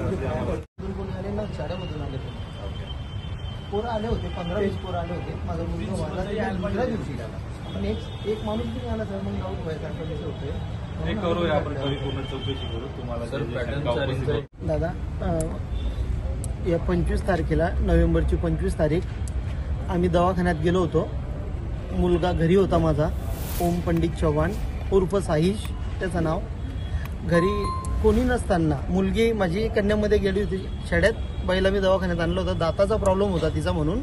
कोणी आले ना, शाळेमधून आले पोरं आले होते, 15-20 पोरं आले होते. माझा मुलगा वाढला दुसऱ्या दिवशी आला, पण एक माणूस नाही आला सर. मग गाव व्हायसारखं कसं होते दादा. या 25 तारखेला, नोव्हेंबरची 25 तारीख, आम्ही दवाखान्यात गेलो होतो. मुलगा घरी होता माझा, ओम पंडित चव्हाण उर्फ साहिश त्याचं नाव. घरी कोणी नसताना मुलगी माझी कन्यामध्ये गेली होती शाळेत. बाईला मी दवाखान्यात आणलं होतं, दाताचा प्रॉब्लेम होता तिचा म्हणून.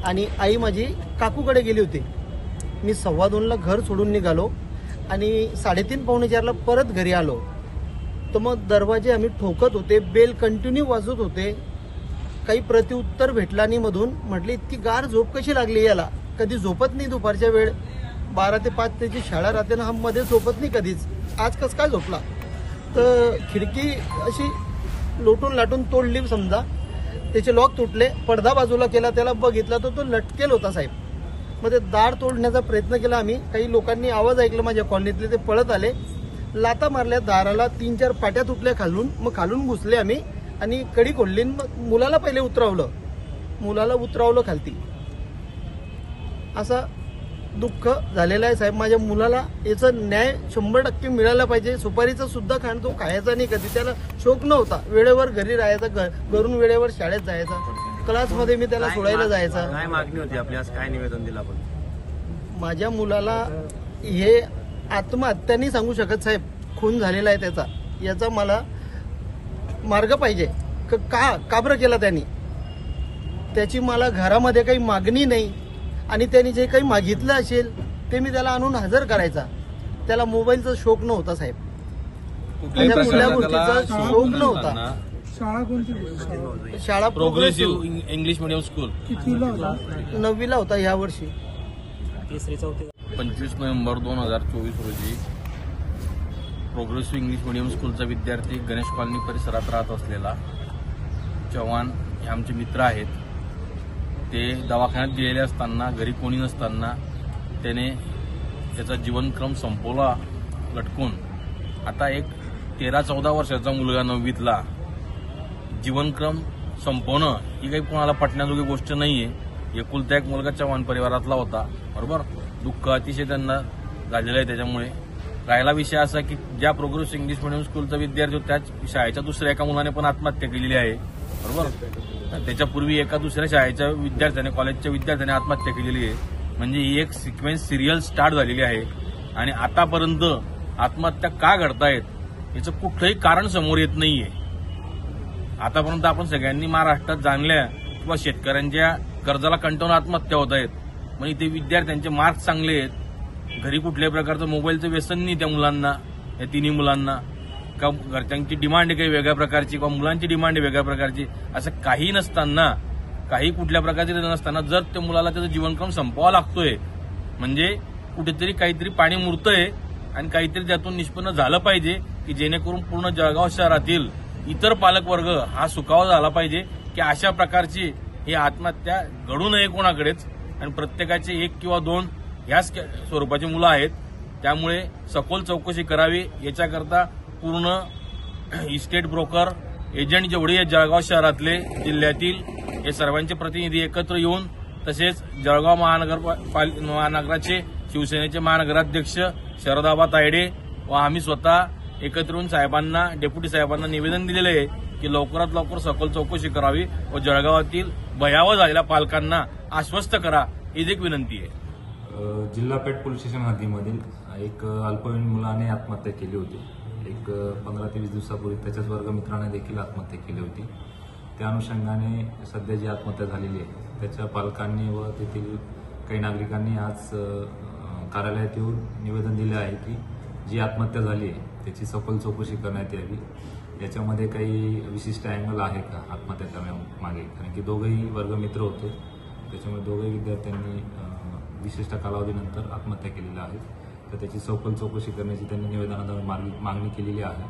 आणि आई माझी काकूकडे गेली होती. मी 2:15ला घर सोडून निघालो आणि 3:30-4:45ला परत घरी आलो. तर मग दरवाजे आम्ही ठोकत होते, बेल कंटिन्यू वाजत होते. काही प्रत्युत्तर भेटला नाही मधून. म्हटले इतकी गार झोप कशी लागली याला, कधी झोपत नाही दुपारच्या वेळ. 12 ते 5 त्याची शाळा राहते ना, हा मध्ये झोपत नाही कधीच. आज कसं काय झोपला. तर खिडकी अशी लोटून लाटून तोडली समजा, त्याचे लॉक तुटले. पडदा बाजूला केला, त्याला बघितला तर तो लटकेल होता साहेब. मग ते दार तोडण्याचा प्रयत्न केला आम्ही. काही लोकांनी आवाज ऐकला माझ्या कॉलनीतले, ते पळत आले, लाता मारल्या दाराला. 3-4 पाट्या तुटल्या खालून. मग खालून घुसले आम्ही आणि कडी खोलली. मग मुलाला पहिले उतरावलं खालती. असा दुःख झालेलं आहे साहेब. माझ्या मुलाला याचा न्याय 100% मिळाला पाहिजे. सुपारीचा सुद्धा खाण तो खायचा नाही कधी. त्याला शौक नव्हता. वेळेवर घरी राहायचा, घरून वेळेवर शाळेत जायचा, क्लासमध्ये मी त्याला सोडायला जायचा. काय मागणी होती आपली, आज काय निवेदन दिलं आपण? माझ्या मुलाला हे आत्महत्या नाही सांगू शकत साहेब, खून झालेला आहे त्याचा. याचा मला मार्ग पाहिजे. का बरं केला त्यांनी. त्याची मला घरामध्ये काही मागणी नाही. आणि त्यांनी जे काही मागितलं असेल ते मी त्याला आणून हजर करायचा. त्याला मोबाईलचा शौक नव्हता साहेब, कुठल्या गोष्टीचा शौक नव्हता. शाळा कोणती? शाळा प्रोग्रेसिव्ह इंग्लिश मीडियम स्कूल. कितीला होता? 9वीला होता या वर्षी. 25 नोव्हेंबर 2024 रोजी प्रोग्रेसिव्ह इंग्लिश मीडियम स्कूलचा विद्यार्थी गणेश कॉलनी परिसरात राहत असलेला चव्हाण हे आमचे मित्र आहेत. ते दवाखान्यात गेलेले असताना, घरी कोणी नसताना त्याने त्याचा जीवनक्रम संपवला लटकून. आता एक 13-14 वर्षाचा मुलगा 9वीतला जीवनक्रम संपवणं ही काही कोणाला पटण्याजोगी गोष्ट नाहीये. एकुलता एक मुलगा चव्हाण परिवारातला होता, बरोबर. दुःख अतिशय त्यांना झालेलं आहे. त्याच्यामुळे राहिला विषय असा की ज्या प्रोग्रेसिव्ह इंग्लिश मिडियम स्कूलचा विद्यार्थी त्याच शाळेच्या दुसऱ्या एका मुलाने पण आत्महत्या केलेली आहे, बरोबर. त्याच्यापूर्वी एका दुसऱ्या शाळेच्या विद्यार्थ्याने, कॉलेजच्या विद्यार्थ्याने आत्महत्या केलेली आहे. म्हणजे ही एक सिक्वेन्स सिरियल स्टार्ट झालेली आहे. आणि आतापर्यंत आत्महत्या का घडतायत याचं कुठलंही कारण समोर येत नाहीये. आतापर्यंत आपण सगळ्यांनी महाराष्ट्रात जाणल्या किंवा शेतकऱ्यांच्या कर्जाला कंटाळून आत्महत्या होत आहेत. म्हणजे ते विद्यार्थ्यांचे मार्क्स चांगले आहेत, घरी कुठल्याही प्रकारचं मोबाईलचं व्यसन नाही त्या मुलांना, या तिन्ही मुलांना. का घरच्यांची डिमांड काही वेगळ्या प्रकारची किंवा मुलांची डिमांड वेगळ्या प्रकारची, असं काही नसताना, काही कुठल्या प्रकारचे नसताना जर त्या मुलाला त्याचं जीवनक्रम संपवावा लागतोय म्हणजे कुठेतरी काहीतरी पाणी मुरतंय. आणि काहीतरी त्यातून निष्पन्न झालं पाहिजे की जेणेकरून पूर्ण जळगाव शहरातील इतर पालकवर्ग हा सुखावा झाला पाहिजे की अशा प्रकारची ही आत्महत्या घडू नये कोणाकडेच. आणि प्रत्येकाचे 1 किंवा 2 ह्याच स्वरूपाची मुलं आहेत. त्यामुळे सखोल चौकशी करावी. याच्याकरता पूर्ण इस्टेट ब्रोकर, एजंट जेवढे आहेत जळगाव शहरातले, जिल्ह्यातील, हे सर्वांचे प्रतिनिधी एकत्र येऊन, तसेच जळगाव महानगराचे शिवसेनेचे महानगराध्यक्ष शरदाबा तायडे व आम्ही स्वतः एकत्र येऊन साहेबांना, डेप्युटी साहेबांना निवेदन दिलेले आहे की लवकरात लवकर सखोल चौकशी करावी व जळगावातील भयावह झालेल्या पालकांना आश्वस्त करा, ही एक विनंती आहे. जिल्हा पेठ पोलीस स्टेशन हद्दीमधील एक अल्पवयीन मुलाने आत्महत्या केली होती. एक 15 ते 20 दिवसापूर्वी त्याच्याच वर्गमित्राने देखील आत्महत्या केली होती. त्या अनुषंगाने सध्या जी आत्महत्या झालेली आहे त्याच्या पालकांनी व तेथील काही नागरिकांनी आज कार्यालयात येऊन निवेदन दिले आहे की जी आत्महत्या झाली आहे त्याची सखोल चौकशी करण्यात यावी. याच्यामध्ये काही विशिष्ट अँगल आहे का आत्महत्या करण्यामागे, कारण की दोघंही वर्गमित्र होते. त्याच्यामुळे दोघंही विद्यार्थ्यांनी विशिष्ट कालावधीनंतर आत्महत्या केलेल्या आहेत. तर त्याची सखोल चौकशी करण्याची त्यांनी निवेदनाद्वारे मागणी केलेली आहे.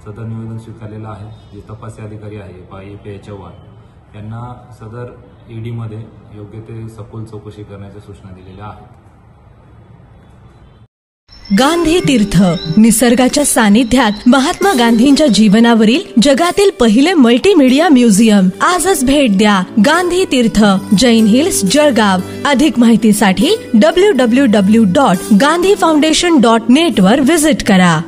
सदर निवेदन स्वीकारलेलं आहे. जे तपासी अधिकारी आहे API चव्हाण यांना सदर ईडीमध्ये योग्य ते सखोल चौकशी करण्याच्या सूचना दिलेल्या आहेत. गांधी तीर्थ, निसर्गाच्या सानिध्यात महात्मा गांधींच्या जीवनावरील जगातील पहिले मल्टीमीडिया म्युझियम. आजच भेट द्या. गांधी तीर्थ, जैन हिल्स, जळगाव. अधिक माहितीसाठी www.gandhifoundation.net वर व्हिजिट करा.